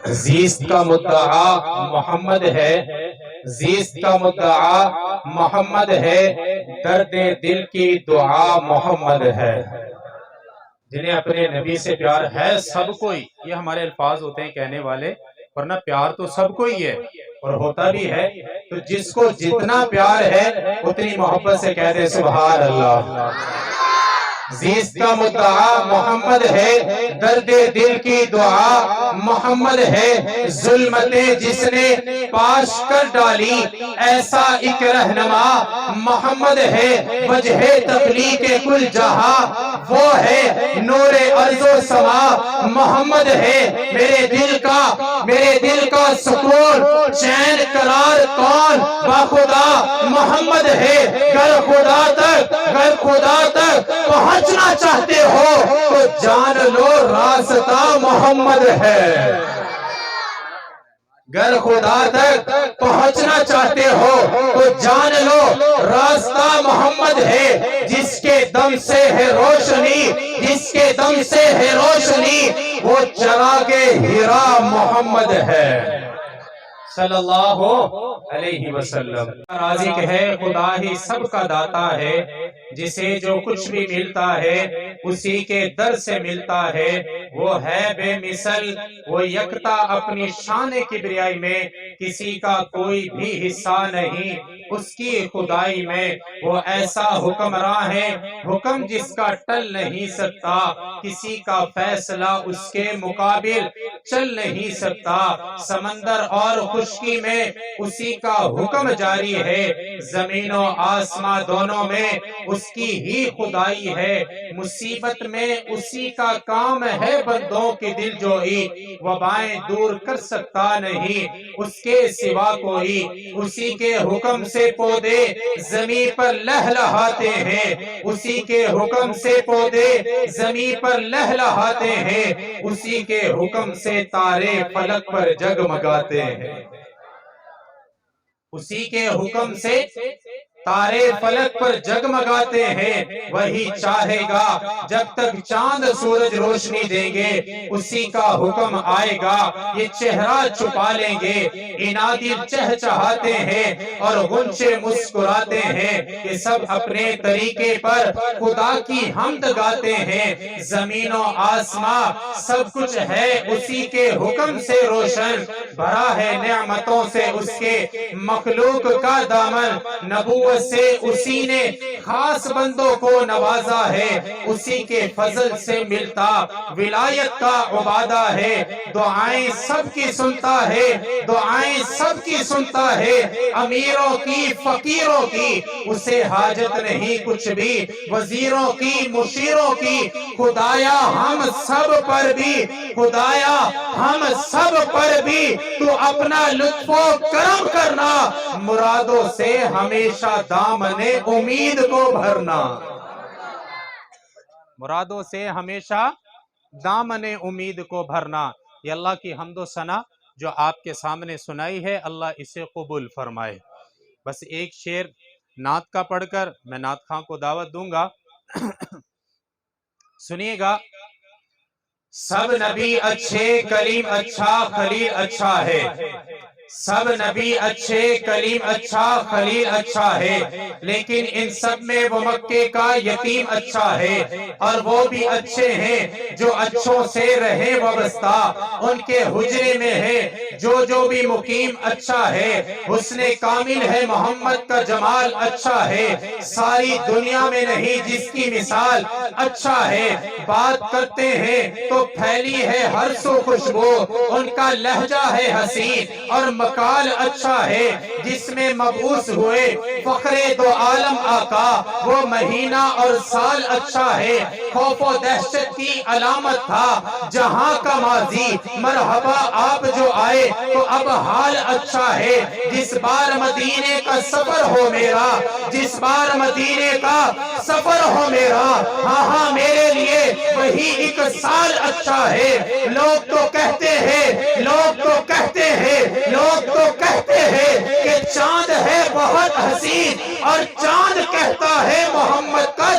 زیست کا مدعا محمد ہے، زیست کا مدعا محمد ہے، درد دل کی دعا محمد ہے۔ جنہیں اپنے نبی سے پیار ہے سب کوئی، یہ ہمارے الفاظ ہوتے ہیں کہنے والے، ورنہ پیار تو سب کو ہی ہے اور ہوتا بھی ہے، تو جس کو جتنا پیار ہے اتنی محبت سے کہہ دے سبحان اللہ۔ زیست کا مدعا محمد ہے، درد دل کی دعا محمد ہے، ظلمتیں جس نے پاش کر ڈالی ایسا ایک رہنما محمد ہے، وجہ تخلیق کل جہاں وہ ہے، نور ارض و سما محمد ہے، میرے دل کا سکون چین قرار کون باخدا محمد ہے۔ گر خدا تک پہنچنا چاہتے ہو تو جان لو راستہ محمد ہے۔ گر خدا تک پہنچنا چاہتے ہو تو جان لو راستہ محمد ہے، جس کے دم سے ہے روشنی، جس کے دم سے ہے روشنی، وہ چراغ ہرا محمد ہے صلی اللہ علیہ وسلم۔ راضی کہ ہے خدا ہی سب کا داتا ہے، جسے جو کچھ بھی ملتا ہے اسی کے در سے ملتا ہے، وہ ہے بے مثل، وہ یکتا اپنی شان کبریائی میں، کسی کا کوئی بھی حصہ نہیں اس کی خدائی میں، وہ ایسا حکمراں ہے حکم جس کا ٹل نہیں سکتا، کسی کا فیصلہ اس کے مقابل چل نہیں سکتا، سمندر اور خشکی میں اسی کا حکم جاری ہے، زمین و آسمان دونوں میں اس کی ہی خدائی ہے، مصیبت میں اسی کا کام ہے بندوں کی دل جوئی، وبائیں دور کر سکتا نہیں اس کے سوا کوئی، اسی کے حکم سے پودے زمین پر لہلہاتے ہیں، اسی کے حکم سے پودے زمین پر لہلہاتے ہیں، اسی کے حکم سے تارے فلک پر جگمگاتے ہیں، اسی کے حکم سے تارے فلک پر جگمگاتے ہیں، وہی چاہے گا جب تک چاند سورج روشنی دیں گے اسی کا حکم آئے گا، یہ چہرہ چھپا لیں گے انادی چہچہاتے ہیں اور غنچے مسکراتے ہیں، کہ سب اپنے طریقے پر خدا کی حمد گاتے ہیں، زمین و آسمان سب کچھ ہے اسی کے حکم سے روشن، بھرا ہے نعمتوں سے اس کے مخلوق کا دامن، نبوت سے اسی نے خاص بندوں کو نوازا ہے، اسی کے فضل سے ملتا ولایت کا عبادہ ہے، دعائیں سب کی سنتا ہے، دعائیں سب کی سنتا ہے، امیروں کی فقیروں کی اسے حاجت نہیں کچھ بھی، وزیروں کی مشیروں کی، خدایا ہم سب پر بھی، خدایا ہم سب پر بھی تو اپنا لطف و کرم کرنا، مرادوں سے ہمیشہ دامن امید کو بھرنا، مرادوں سے ہمیشہ دامن امید کو بھرنا۔ یہ اللہ کی حمد و ثنا جو آپ کے سامنے سنائی ہے، اللہ اسے قبول فرمائے۔ بس ایک شعر نعت کا پڑھ کر میں نعت خواں کو دعوت دوں گا، سنیے گا۔ سب نبی اچھے کلیم اچھا خلیل اچھا ہے، سب نبی اچھے کلیم اچھا خلیل اچھا ہے، لیکن ان سب میں وہ مکے کا یتیم اچھا ہے، اور وہ بھی اچھے ہیں جو اچھوں سے رہے وابستہ، ان کے حجرے میں ہے جو بھی مقیم اچھا ہے، حسن کامل ہے محمد کا جمال اچھا ہے، ساری دنیا میں نہیں جس کی مثال اچھا ہے، بات کرتے ہیں تو پھیلی ہے ہر سو خوشبو، ان کا لہجہ ہے حسین اور مقال اچھا ہے، جس میں مبعوث ہوئے فخر دو عالم آقا، وہ مہینہ اور سال اچھا ہے، خوف و دہشت کی علامت تھا جہاں کا ماضی، مرحبا آپ جو آئے تو اب حال اچھا ہے، جس بار مدینے کا سفر ہو میرا، جس بار مدینے کا سفر ہو میرا، ہاں ہاں میرے لیے وہی ایک سال اچھا ہے، لوگ تو کہتے ہیں، لوگ تو کہتے ہیں، لوگ تو کہتے ہیں کہ چاند ہے بہت حسین، اور چاند کہتا ہے محمد کا